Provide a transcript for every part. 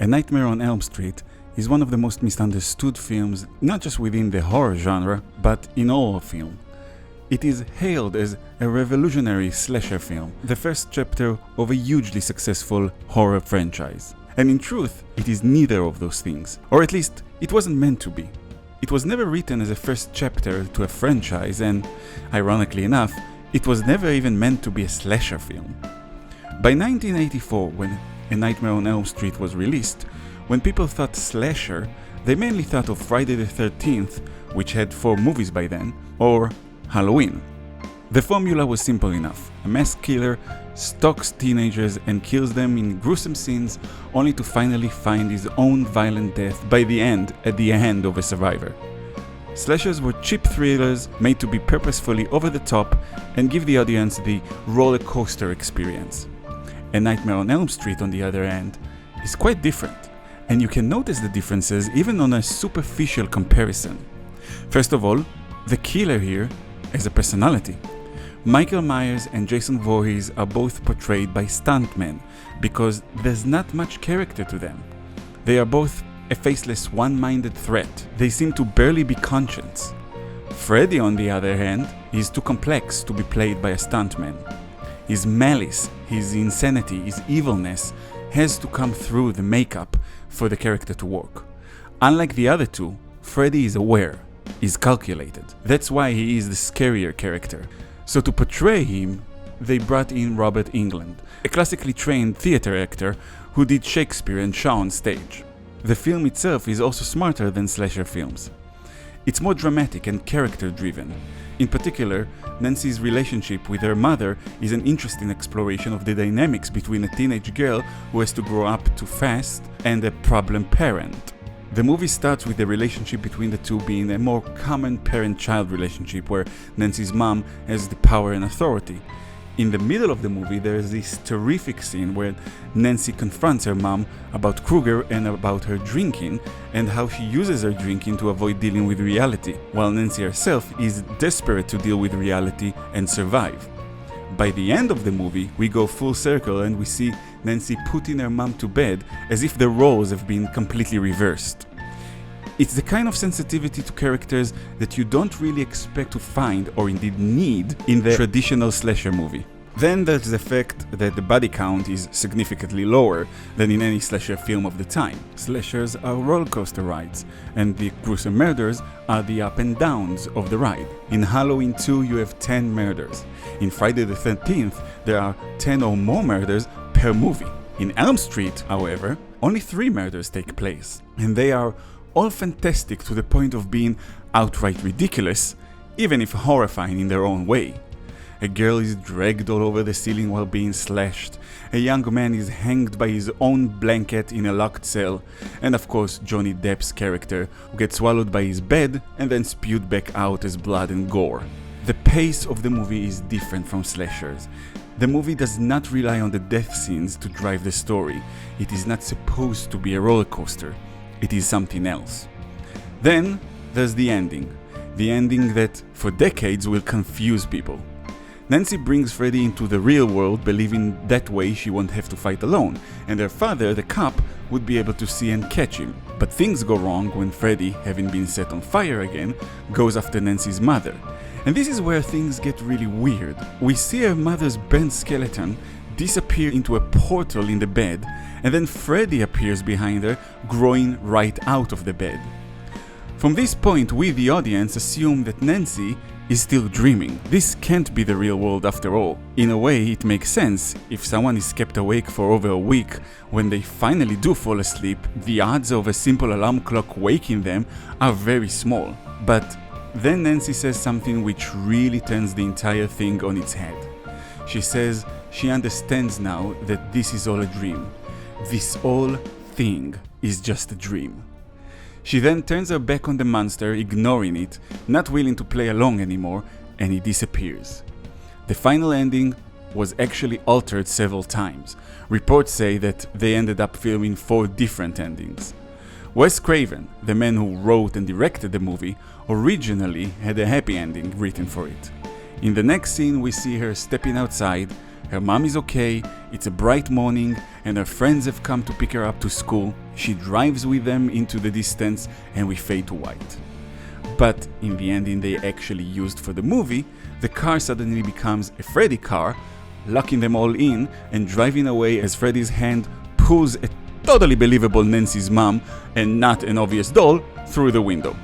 A Nightmare on Elm Street is one of the most misunderstood films, not just within the horror genre, but in all of film. It is hailed as a revolutionary slasher film, the first chapter of a hugely successful horror franchise. And in truth, it is neither of those things, or at least it wasn't meant to be. It was never written as a first chapter to a franchise, and, ironically enough, it was never even meant to be a slasher film. By 1984, when A Nightmare on Elm Street was released, when people thought slasher, they mainly thought of Friday the 13th, which had 4 movies by then, or Halloween. The formula was simple enough. A mass killer stalks teenagers and kills them in gruesome scenes, only to finally find his own violent death at the hand of a survivor. Slashers were cheap thrillers made to be purposefully over the top and give the audience the roller coaster experience. A Nightmare on Elm Street, on the other hand, is quite different, and you can notice the differences even on a superficial comparison. First of all, the killer here has a personality. Michael Myers and Jason Voorhees are both portrayed by stuntmen because there's not much character to them. They are both a faceless, one-minded threat. They seem to barely be conscious. Freddy, on the other hand, is too complex to be played by a stuntman. His malice, his insanity, his evilness has to come through the makeup for the character to work. Unlike the other two, Freddy is aware, is calculated. That's why he is the scarier character. So to portray him, they brought in Robert Englund, a classically trained theater actor who did Shakespeare and Shaw on stage. The film itself is also smarter than slasher films. It's more dramatic and character-driven. In particular, Nancy's relationship with her mother is an interesting exploration of the dynamics between a teenage girl who has to grow up too fast and a problem parent. The movie starts with the relationship between the two being a more common parent-child relationship where Nancy's mom has the power and authority. In the middle of the movie, there is this terrific scene where Nancy confronts her mom about Krueger and about her drinking and how she uses her drinking to avoid dealing with reality, while Nancy herself is desperate to deal with reality and survive. By the end of the movie, we go full circle and we see Nancy putting her mom to bed as if the roles have been completely reversed. It's the kind of sensitivity to characters that you don't really expect to find or indeed need in the traditional slasher movie. Then there's the fact that the body count is significantly lower than in any slasher film of the time. Slashers are roller coaster rides, and the gruesome murders are the up and downs of the ride. In Halloween 2 you have 10 murders. In Friday the 13th there are 10 or more murders per movie. In Elm Street, however, only 3 murders take place, and they are all fantastic to the point of being outright ridiculous, even if horrifying in their own way. A girl is dragged all over the ceiling while being slashed, a young man is hanged by his own blanket in a locked cell, and of course Johnny Depp's character, who gets swallowed by his bed and then spewed back out as blood and gore. The pace of the movie is different from slashers. The movie does not rely on the death scenes to drive the story. It is not supposed to be a roller coaster. It is something else. Then there's the ending. The ending that, for decades, will confuse people. Nancy brings Freddy into the real world, believing that way she won't have to fight alone, and her father, the cop, would be able to see and catch him. But things go wrong when Freddy, having been set on fire again, goes after Nancy's mother. And this is where things get really weird. We see her mother's burnt skeleton disappear into a portal in the bed, and then Freddy appears behind her, growing right out of the bed. From this point, we, the audience, assume that Nancy is still dreaming. This can't be the real world after all. In a way, it makes sense. If someone is kept awake for over a week, when they finally do fall asleep, the odds of a simple alarm clock waking them are very small. But then Nancy says something which really turns the entire thing on its head. She says she understands now that this is all a dream. This whole thing is just a dream. She then turns her back on the monster, ignoring it, not willing to play along anymore, and he disappears. The final ending was actually altered several times. Reports say that they ended up filming 4 different endings. Wes Craven, the man who wrote and directed the movie, originally had a happy ending written for it. In the next scene we see her stepping outside, her mom is okay, it's a bright morning, and her friends have come to pick her up to school, She drives with them into the distance and we fade to white. But in the ending they actually used for the movie, the car suddenly becomes a Freddy car, locking them all in and driving away as Freddy's hand pulls a totally believable Nancy's mom, and not an obvious doll, through the window.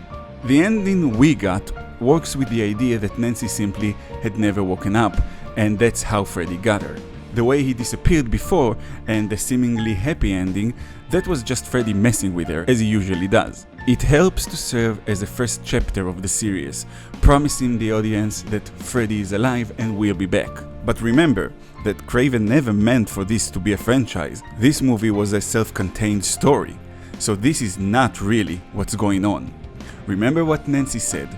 The ending we got works with the idea that Nancy simply had never woken up, and that's how Freddy got her. The way he disappeared before and the seemingly happy ending, that was just Freddy messing with her, as he usually does. It helps to serve as a first chapter of the series, promising the audience that Freddy is alive and will be back. But remember that Craven never meant for this to be a franchise. This movie was a self-contained story, so this is not really what's going on. Remember what Nancy said,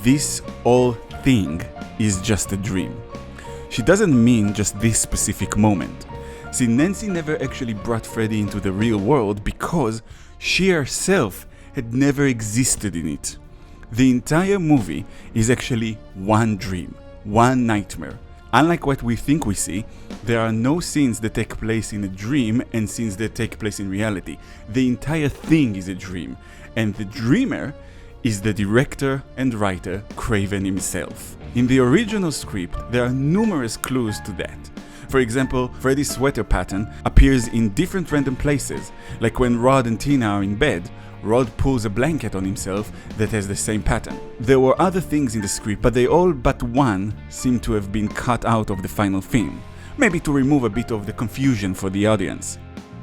this whole thing is just a dream. She doesn't mean just this specific moment. See, Nancy never actually brought Freddy into the real world because she herself had never existed in it. The entire movie is actually one dream, one nightmare. Unlike what we think we see, there are no scenes that take place in a dream and scenes that take place in reality. The entire thing is a dream, and the dreamer is the director and writer Craven himself. In the original script, there are numerous clues to that. For example, Freddy's sweater pattern appears in different random places, like when Rod and Tina are in bed, Rod pulls a blanket on himself that has the same pattern. There were other things in the script, but they all but one seem to have been cut out of the final film, maybe to remove a bit of the confusion for the audience.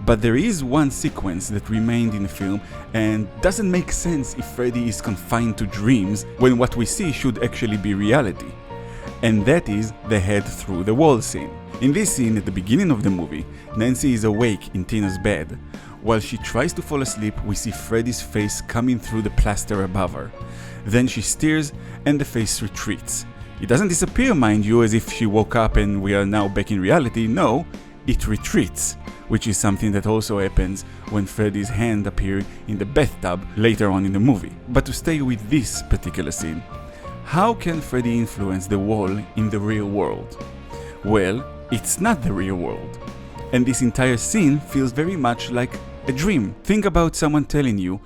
But there is one sequence that remained in the film and doesn't make sense if Freddy is confined to dreams when what we see should actually be reality. And that is the head through the wall scene. In this scene at the beginning of the movie, Nancy is awake in Tina's bed. While she tries to fall asleep, we see Freddy's face coming through the plaster above her. Then she steers and the face retreats. It doesn't disappear, mind you, as if she woke up and we are now back in reality. No, it retreats, which is something that also happens when Freddy's hand appears in the bathtub later on in the movie. But to stay with this particular scene, how can Freddy influence the wall in the real world? Well, it's not the real world. And this entire scene feels very much like a dream. Think about someone telling you,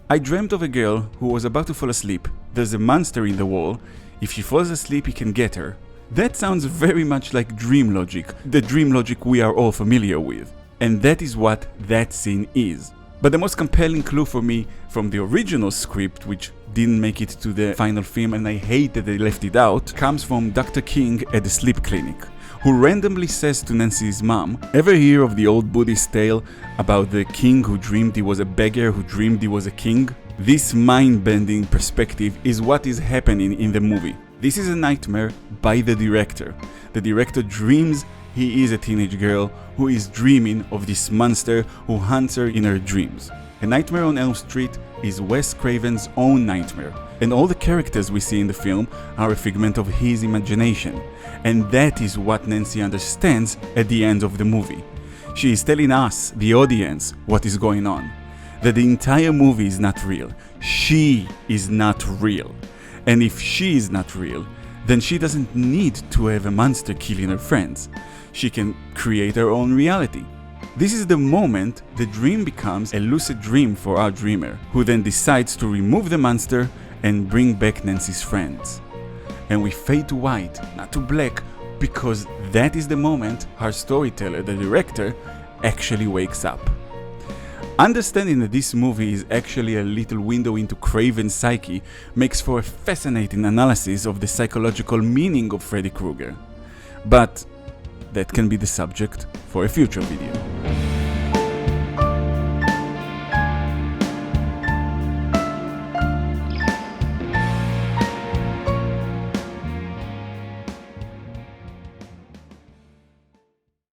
I dreamt of a girl who was about to fall asleep. There's a monster in the wall. If she falls asleep, he can get her. That sounds very much like dream logic, the dream logic we are all familiar with. And that is what that scene is. But the most compelling clue for me from the original script, which didn't make it to the final film and I hate that they left it out, comes from Dr. King at the sleep clinic, who randomly says to Nancy's mom, ever hear of the old Buddhist tale about the king who dreamed he was a beggar who dreamed he was a king? This mind-bending perspective is what is happening in the movie. This is a nightmare by the director. The director dreams he is a teenage girl who is dreaming of this monster who hunts her in her dreams. A Nightmare on Elm Street is Wes Craven's own nightmare, and all the characters we see in the film are a figment of his imagination. And that is what Nancy understands at the end of the movie. She is telling us, the audience, what is going on. That the entire movie is not real. She is not real. And if she is not real, then she doesn't need to have a monster killing her friends. She can create her own reality. This is the moment the dream becomes a lucid dream for our dreamer, who then decides to remove the monster and bring back Nancy's friends. And we fade to white, not to black, because that is the moment our storyteller, the director, actually wakes up. Understanding that this movie is actually a little window into Craven's psyche makes for a fascinating analysis of the psychological meaning of Freddy Krueger. But that can be the subject for a future video.